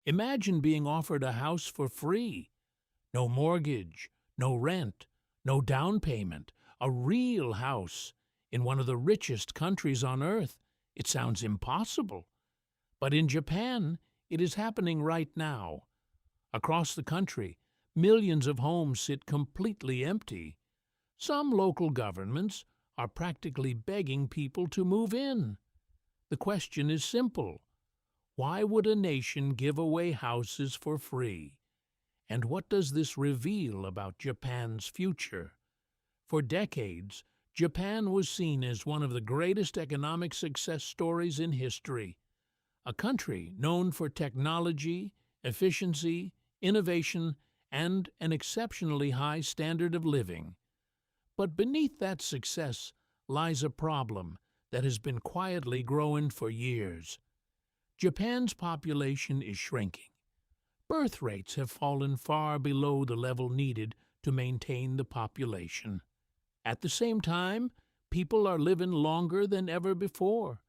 Imagine being offered a house for free. No mortgage, no rent, no down payment. A real house in one of the richest countries on earth. It sounds impossible. But in Japan, it is happening right now. Across the country, millions of homes sit completely empty. Some local governments are practically begging people to move in. The question is simple. Why would a nation give away houses for free? And what does this reveal about Japan's future? For decades, Japan was seen as one of the greatest economic success stories in history. A country known for technology, efficiency, innovation, and an exceptionally high standard of living. But beneath that success lies a problem that has been quietly growing for years. Japan's population is shrinking. Birth rates have fallen far below the level needed to maintain the population. At the same time, people are living longer than ever before.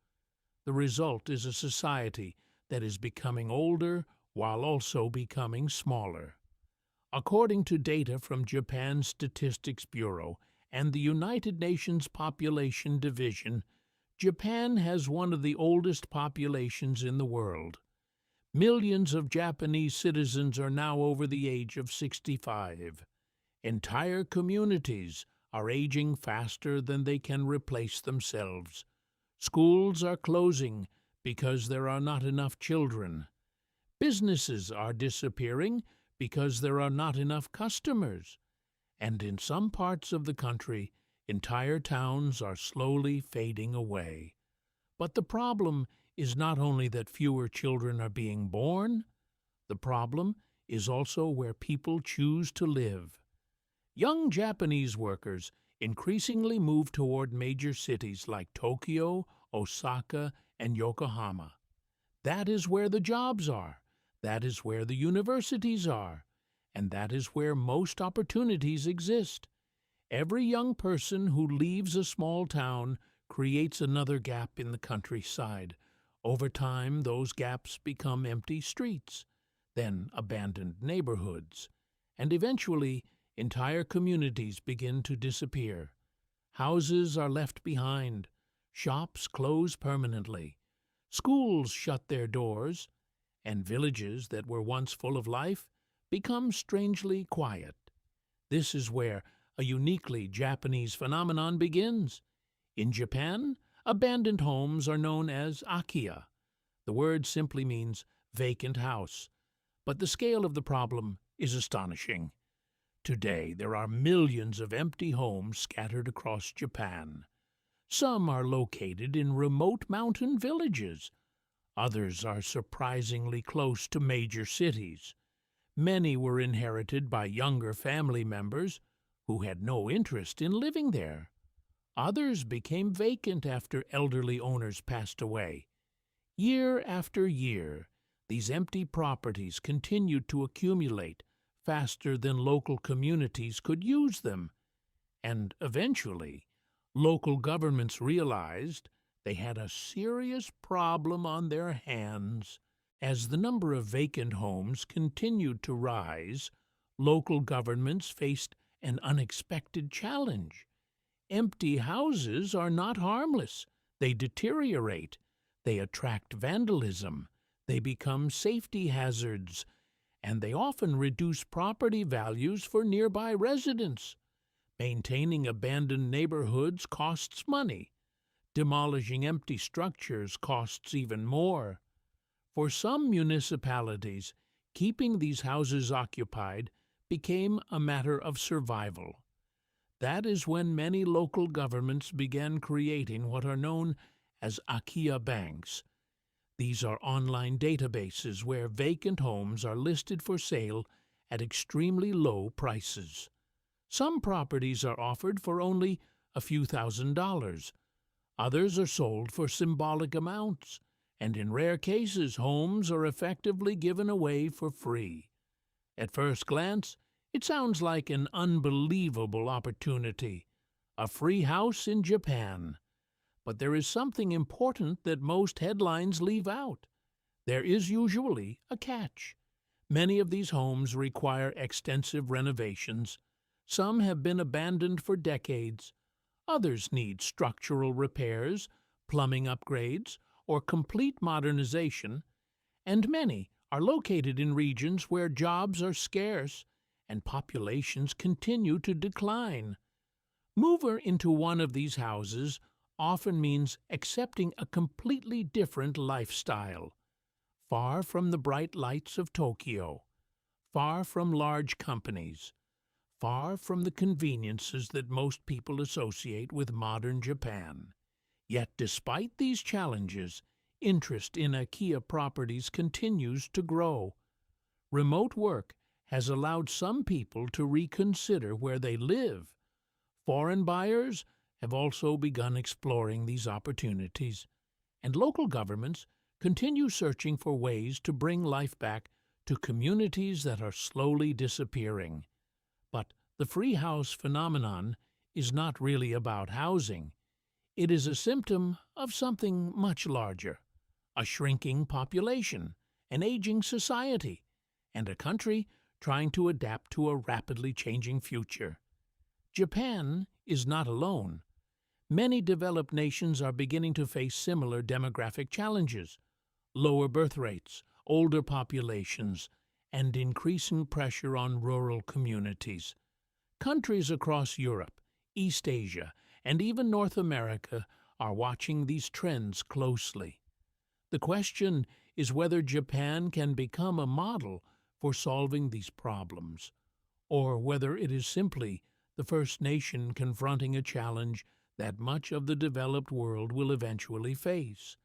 The result is a society that is becoming older while also becoming smaller. According to data from Japan's Statistics Bureau and the United Nations Population Division, Japan has one of the oldest populations in the world. Millions of Japanese citizens are now over the age of 65. Entire communities are aging faster than they can replace themselves. Schools are closing because there are not enough children. Businesses are disappearing because there are not enough customers. And in some parts of the country, entire towns are slowly fading away. But the problem is not only that fewer children are being born, the problem is also where people choose to live. Young Japanese workers increasingly move toward major cities like Tokyo, Osaka, and Yokohama. That is where the jobs are, that is where the universities are, and that is where most opportunities exist. Every young person who leaves a small town creates another gap in the countryside. Over time, those gaps become empty streets, then abandoned neighborhoods, and eventually entire communities begin to disappear. Houses are left behind, shops close permanently, schools shut their doors, and villages that were once full of life become strangely quiet. This is where a uniquely Japanese phenomenon begins. In Japan, abandoned homes are known as akiya. The word simply means vacant house, but the scale of the problem is astonishing. Today, there are millions of empty homes scattered across Japan. Some are located in remote mountain villages. Others are surprisingly close to major cities. Many were inherited by younger family members who had no interest in living there. Others became vacant after elderly owners passed away. Year after year, these empty properties continued to accumulate faster than local communities could use them. And eventually, local governments realized they had a serious problem on their hands. As the number of vacant homes continued to rise, local governments faced an unexpected challenge. Empty houses are not harmless. They deteriorate. They attract vandalism. They become safety hazards. And they often reduce property values for nearby residents. Maintaining abandoned neighborhoods costs money. Demolishing empty structures costs even more. For some municipalities, keeping these houses occupied became a matter of survival. That is when many local governments began creating what are known as Akiya banks. These are online databases where vacant homes are listed for sale at extremely low prices. Some properties are offered for only a few $1,000s. Others are sold for symbolic amounts, and in rare cases, homes are effectively given away for free. At first glance, it sounds like an unbelievable opportunity, a free house in Japan. But there is something important that most headlines leave out. There is usually a catch. Many of these homes require extensive renovations. Some have been abandoned for decades. Others need structural repairs, plumbing upgrades, or complete modernization, and many are located in regions where jobs are scarce and populations continue to decline. Mover into one of these houses often means accepting a completely different lifestyle, far from the bright lights of Tokyo, far from large companies, far from the conveniences that most people associate with modern Japan. Yet despite these challenges, interest in IKEA properties continues to grow. Remote work has allowed some people to reconsider where they live. Foreign buyers have also begun exploring these opportunities, and local governments continue searching for ways to bring life back to communities that are slowly disappearing. But the free house phenomenon is not really about housing. It is a symptom of something much larger: a shrinking population, an aging society, and a country trying to adapt to a rapidly changing future. Japan is not alone. Many developed nations are beginning to face similar demographic challenges: lower birth rates, older populations, and increasing pressure on rural communities. Countries across Europe, East Asia, and even North America are watching these trends closely. The question is whether Japan can become a model for solving these problems, or whether it is simply the first nation confronting a challenge that much of the developed world will eventually face.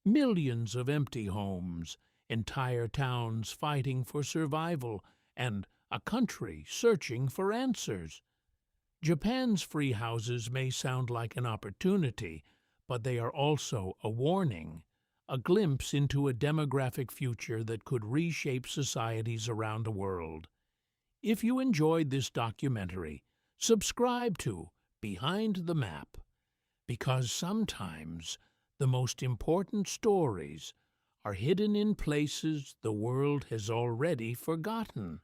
Millions of empty homes, entire towns fighting for survival, and a country searching for answers. Japan's free houses may sound like an opportunity, but they are also a warning, a glimpse into a demographic future that could reshape societies around the world. If you enjoyed this documentary, subscribe to Behind the Map, because sometimes the most important stories are hidden in places the world has already forgotten.